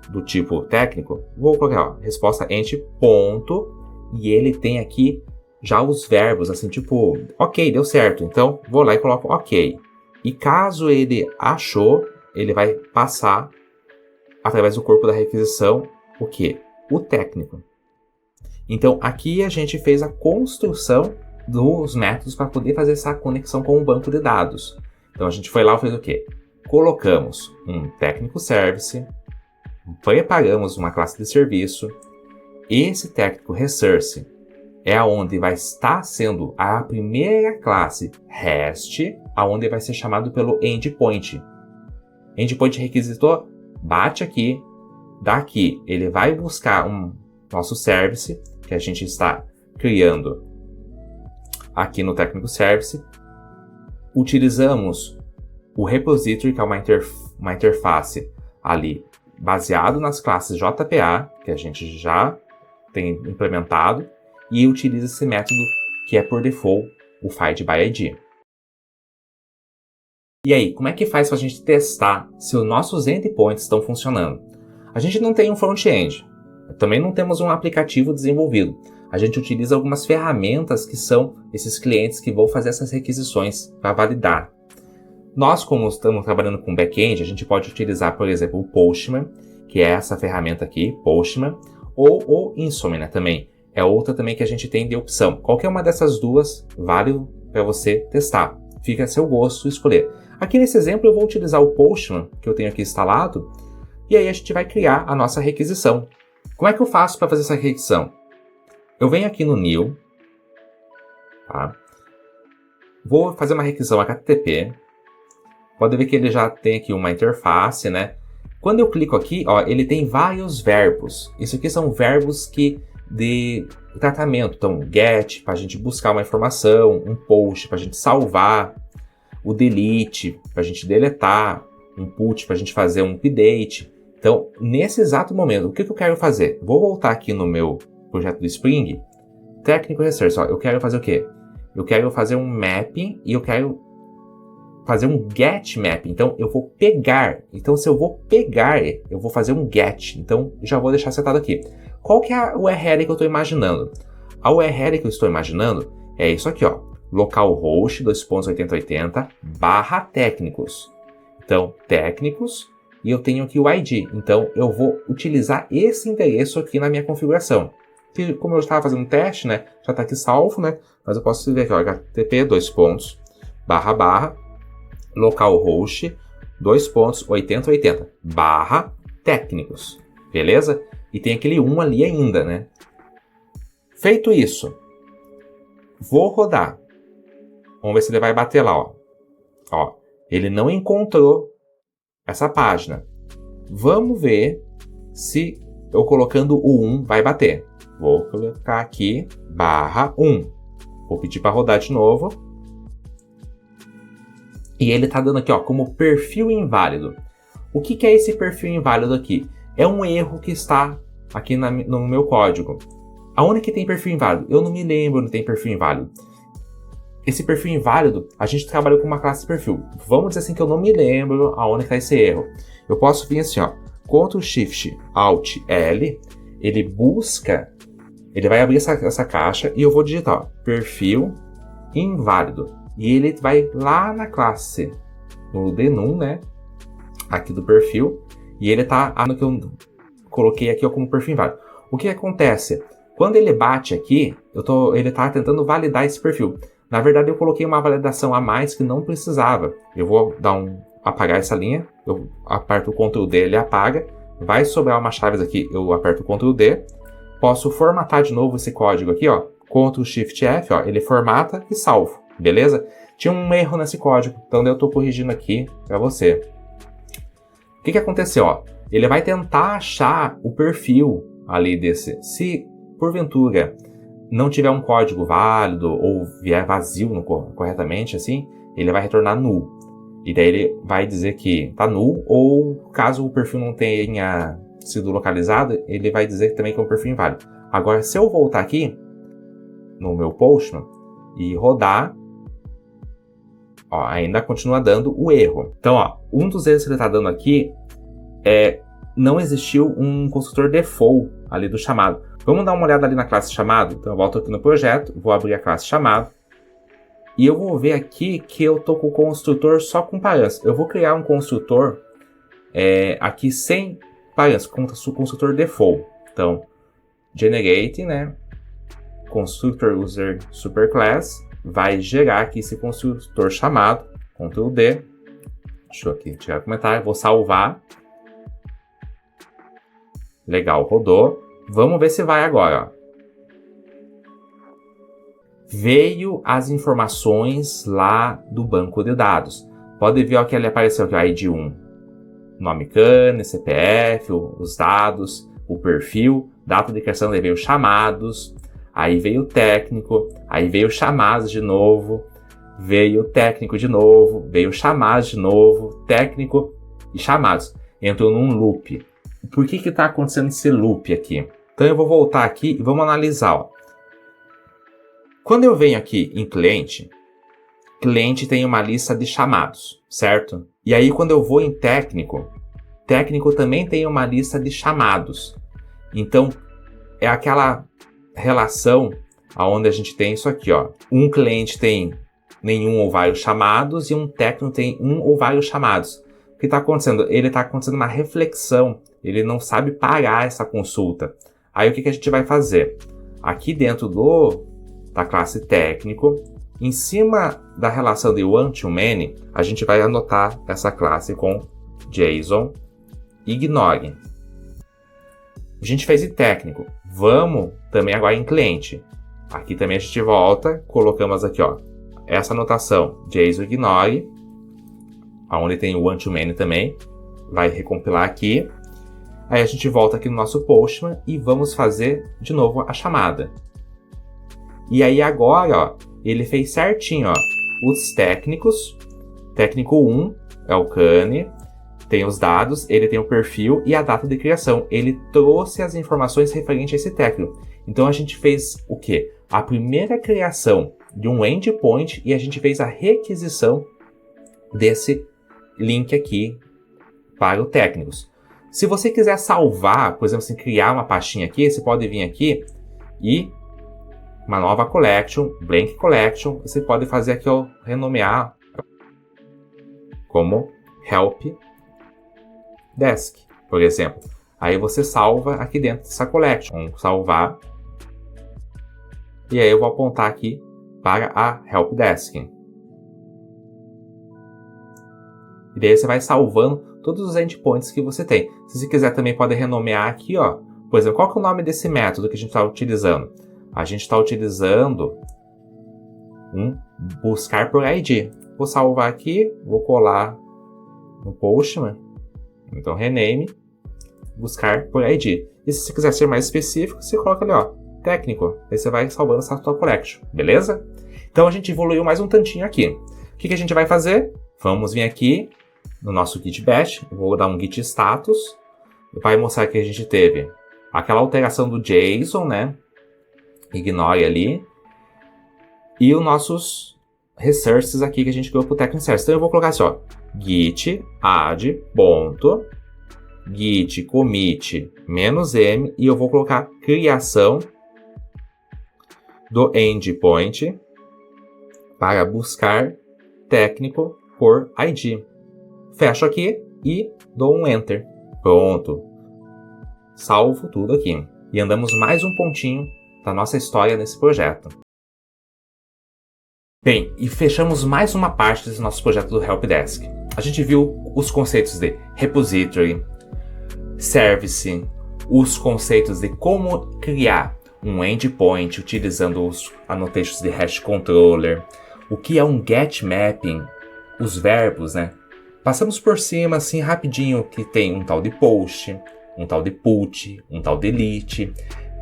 do tipo técnico. Vou colocar, ó, resposta entity ponto, e ele tem aqui já os verbos, assim, tipo, ok, deu certo. Então, vou lá e coloco ok. E caso ele achou, ele vai passar através do corpo da requisição o quê? O técnico. Então, aqui a gente fez a construção dos métodos para poder fazer essa conexão com o banco de dados. Então, a gente foi lá e fez o quê? Colocamos um técnico service, preparamos uma classe de serviço. Esse técnico resource é onde vai estar sendo a primeira classe REST, aonde vai ser chamado pelo endpoint. Endpoint requisitou, bate aqui, daqui ele vai buscar nosso service, que a gente está criando aqui no técnico service. Utilizamos o repository, que é uma interface ali baseado nas classes JPA, que a gente já tem implementado e utiliza esse método que é por default o Find by ID. E aí, como é que faz para a gente testar se os nossos endpoints estão funcionando? A gente não tem um front-end, também não temos um aplicativo desenvolvido. A gente utiliza algumas ferramentas que são esses clientes que vão fazer essas requisições para validar. Nós, como estamos trabalhando com back-end, a gente pode utilizar, por exemplo, o Postman, que é essa ferramenta aqui, Postman, ou o Insomnia também. É outra também que a gente tem de opção. Qualquer uma dessas duas vale para você testar. Fica a seu gosto escolher. Aqui nesse exemplo eu vou utilizar o Postman, que eu tenho aqui instalado, e aí a gente vai criar a nossa requisição. Como é que eu faço para fazer essa requisição? Eu venho aqui no New, tá? Vou fazer uma requisição HTTP. Pode ver que ele já tem aqui uma interface, né? Quando eu clico aqui, ó, ele tem vários verbos. Isso aqui são verbos de tratamento. Então, get, para a gente buscar uma informação, um post, para a gente salvar, o delete, para a gente deletar, um put, para a gente fazer um update. Então, nesse exato momento, o que eu quero fazer? Vou voltar aqui no meu projeto do Spring, Technical Research. Ó, eu quero fazer o quê? Eu quero fazer um mapping e eu quero fazer um get map. Então, eu vou pegar. Então, se eu vou pegar, eu vou fazer um get. Então, já vou deixar setado aqui. Qual que é a URL que eu estou imaginando? A URL que eu estou imaginando é isso aqui, ó. Localhost 2.8080 /técnicos. Então, técnicos, e eu tenho aqui o ID. Então, eu vou utilizar esse endereço aqui na minha configuração. Que, como eu estava fazendo um teste, né? Já está aqui salvo, né? Mas eu posso escrever aqui, ó, http localhost 2.8080 /técnicos. Beleza? E tem aquele 1 ali ainda, né? Feito isso, vou rodar. Vamos ver se ele vai bater lá, ó. Ó, ele não encontrou essa página. Vamos ver se eu colocando o 1 vai bater. Vou colocar aqui /1. Vou pedir para rodar de novo. E ele está dando aqui, ó, como perfil inválido. O que é esse perfil inválido aqui? É um erro que está aqui no meu código. Aonde que tem perfil inválido? Eu não me lembro onde tem perfil inválido. Esse perfil inválido, a gente trabalhou com uma classe de perfil. Vamos dizer assim que eu não me lembro aonde está esse erro. Eu posso vir assim, ó, Ctrl Shift Alt L, ele busca, ele vai abrir essa caixa e eu vou digitar, ó, perfil inválido. E ele vai lá na classe, no denum, né, aqui do perfil, e ele tá no que eu coloquei aqui ó, como perfil inválido. O que acontece? Quando ele bate aqui, ele tá tentando validar esse perfil. Na verdade, eu coloquei uma validação a mais que não precisava. Eu vou apagar essa linha, eu aperto o Ctrl D, ele apaga. Vai sobrar umas chaves aqui, eu aperto o Ctrl D. Posso formatar de novo esse código aqui, ó. Ctrl Shift F, ó, ele formata e salvo, beleza? Tinha um erro nesse código, então eu estou corrigindo aqui para você. O que aconteceu, ó? Ele vai tentar achar o perfil ali desse. Se porventura não tiver um código válido ou vier vazio corretamente, assim, ele vai retornar null. E daí ele vai dizer que está null, ou caso o perfil não tenha sido localizado, ele vai dizer também que é um perfil inválido. Agora, se eu voltar aqui no meu Postman e rodar, ó, ainda continua dando o erro. Então, ó, um dos erros que ele está dando aqui é não existiu um construtor default ali do chamado. Vamos dar uma olhada ali na classe chamado? Então eu volto aqui no projeto, vou abrir a classe chamado. E eu vou ver aqui que eu estou com o construtor só com parâmetros. Eu vou criar um construtor aqui sem parâmetros, com o construtor default. Então, generate, né? Constructor user superclass vai gerar aqui esse construtor chamado. Ctrl D. Deixa eu aqui tirar o comentário. Vou salvar. Legal, rodou. Vamos ver se vai agora, ó. Veio as informações lá do banco de dados. Pode ver ó, que ele apareceu aqui, o ID1. Nome CAN, CPF, os dados, o perfil, data de criação, daí veio chamados, aí veio o técnico, aí veio chamados de novo, veio o técnico de novo, veio chamados de novo, técnico e chamados. Entrou num loop. Por que está acontecendo esse loop aqui? Então eu vou voltar aqui e vamos analisar. Ó. Quando eu venho aqui em cliente tem uma lista de chamados, certo? E aí quando eu vou em técnico também tem uma lista de chamados. Então é aquela relação onde a gente tem isso aqui, ó. Um cliente tem nenhum ou vários chamados e um técnico tem um ou vários chamados. O que está acontecendo? Ele está acontecendo uma reflexão. Ele não sabe parar essa consulta. Aí o que a gente vai fazer? Aqui dentro da classe técnico, em cima da relação de one to many, a gente vai anotar essa classe com JSON ignore. A gente fez em técnico. Vamos também agora em cliente. Aqui também a gente volta, colocamos aqui, ó, essa anotação JSON ignore, onde tem o one to many também, vai recompilar aqui. Aí a gente volta aqui no nosso Postman e vamos fazer de novo a chamada. E aí agora, ó, ele fez certinho, ó, os técnicos. Técnico 1 é o Cane, tem os dados, ele tem o perfil e a data de criação. Ele trouxe as informações referentes a esse técnico. Então a gente fez o quê? A primeira criação de um endpoint e a gente fez a requisição desse link aqui para o técnicos. Se você quiser salvar, por exemplo, assim, criar uma pastinha aqui, você pode vir aqui e uma nova collection, blank collection, você pode fazer aqui, ó, renomear como help desk, por exemplo. Aí você salva aqui dentro dessa collection. Vamos salvar. E aí eu vou apontar aqui para a help desk. E daí você vai salvando todos os endpoints que você tem. Se você quiser também pode renomear aqui, ó. Por exemplo, qual que é o nome desse método que a gente está utilizando? A gente está utilizando um buscar por ID. Vou salvar aqui, vou colar no Postman. Então, rename, buscar por ID. E se você quiser ser mais específico, você coloca ali, ó, técnico. Aí você vai salvando essa tua collection, beleza? Então, a gente evoluiu mais um tantinho aqui. O que a gente vai fazer? Vamos vir aqui no nosso Git Bash. Eu vou dar um Git status. Vai mostrar que a gente teve aquela alteração do JSON, né? Ignore ali. E os nossos resources aqui que a gente criou para o técnico inserts. Então eu vou colocar assim, ó, git add ponto git commit -m e eu vou colocar criação do endpoint para buscar técnico por ID. Fecho aqui e dou um enter. Pronto. Salvo tudo aqui. E andamos mais um pontinho da nossa história nesse projeto. Bem, e fechamos mais uma parte desse nosso projeto do Helpdesk. A gente viu os conceitos de repository, service, os conceitos de como criar um endpoint utilizando os annotations de hash controller, o que é um get mapping, os verbos, né? Passamos por cima assim rapidinho que tem um tal de post, um tal de put, um tal de delete.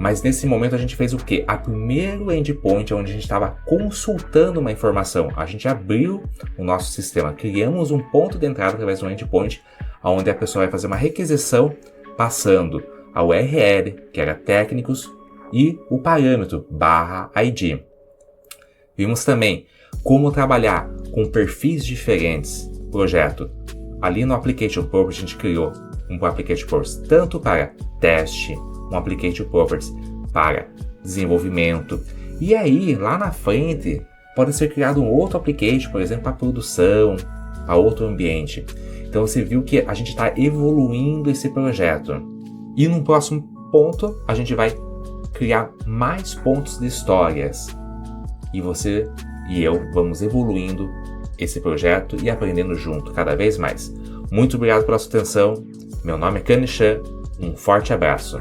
Mas nesse momento a gente fez o quê? A primeiro endpoint onde a gente estava consultando uma informação. A gente abriu o nosso sistema, criamos um ponto de entrada através de um endpoint, onde a pessoa vai fazer uma requisição passando a URL, que era técnicos, e o parâmetro /ID. Vimos também como trabalhar com perfis diferentes no projeto. Ali no Application Properties a gente criou um Application Properties tanto para teste, um Application Properties para desenvolvimento. E aí, lá na frente, pode ser criado um outro application, por exemplo, para produção, para outro ambiente. Então você viu que a gente está evoluindo esse projeto. E no próximo ponto, a gente vai criar mais pontos de histórias. E você e eu vamos evoluindo esse projeto e aprendendo junto cada vez mais. Muito obrigado pela sua atenção. Meu nome é Kanishan. Um forte abraço.